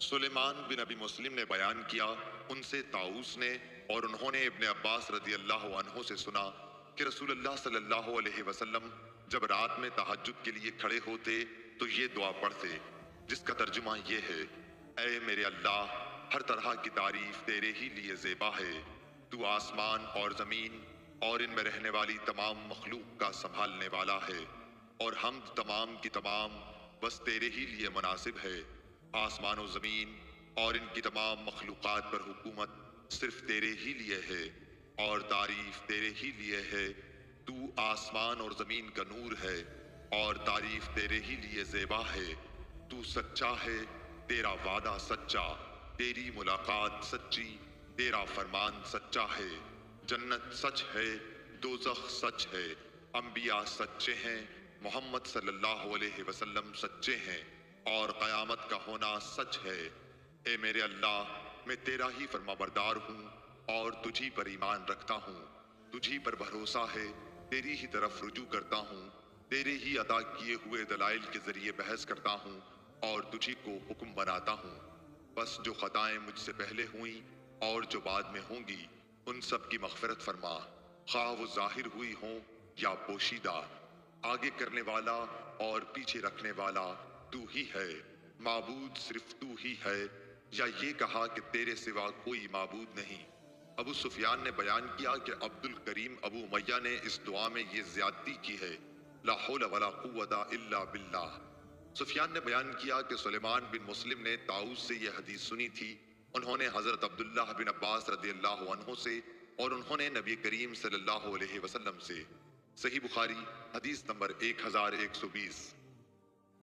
سلیمان بن ابی مسلم نے بیان کیا، ان سے طاؤس نے، اور انہوں نے ابن عباس رضی اللہ عنہ سے سنا کہ رسول اللہ صلی اللہ علیہ وسلم جب رات میں تہجد کے لیے کھڑے ہوتے تو یہ دعا پڑھتے، جس کا ترجمہ یہ ہے: اے میرے اللہ، ہر طرح کی تعریف تیرے ہی لیے زیبا ہے، تو آسمان اور زمین اور ان میں رہنے والی تمام مخلوق کا سنبھالنے والا ہے، اور حمد تمام کی تمام بس تیرے ہی لیے مناسب ہے۔ آسمان و زمین اور ان کی تمام مخلوقات پر حکومت صرف تیرے ہی لیے ہے، اور تعریف تیرے ہی لیے ہے۔ تو آسمان اور زمین کا نور ہے، اور تعریف تیرے ہی لیے زیبا ہے۔ تو سچا ہے، تیرا وعدہ سچا، تیری ملاقات سچی، تیرا فرمان سچا ہے۔ جنت سچ ہے، دوزخ سچ ہے، انبیاء سچے ہیں، محمد صلی اللہ علیہ وسلم سچے ہیں، اور قیامت کا ہونا سچ ہے۔ اے میرے اللہ، میں تیرا ہی فرما بردار ہوں اور تجھی پر ایمان رکھتا ہوں، تجھی پر بھروسہ ہے، تیری ہی طرف رجوع کرتا ہوں، تیرے ہی عطا کیے ہوئے دلائل کے ذریعے بحث کرتا ہوں اور تجھی کو حکم بناتا ہوں۔ بس جو خطائیں مجھ سے پہلے ہوئیں اور جو بعد میں ہوں گی، ان سب کی مغفرت فرما، خواہ وہ ظاہر ہوئی ہوں یا پوشیدہ۔ آگے کرنے والا اور پیچھے رکھنے والا تو ہی ہے، معبود صرف تو ہی ہے، یا یہ کہا کہ تیرے سوا کوئی معبود نہیں۔ ابو سفیان نے بیان کیا کہ عبد الکریم ابو امیہ نے اس دعا میں یہ زیادتی کی ہے: لا حول ولا قوت الا باللہ۔ سفیان نے بیان کیا کہ سلیمان بن مسلم نے طاؤس سے یہ حدیث سنی تھی، انہوں نے حضرت عبداللہ بن عباس رضی اللہ عنہ سے، اور انہوں نے نبی کریم صلی اللہ علیہ وسلم سے۔ صحیح بخاری، حدیث نمبر 1120۔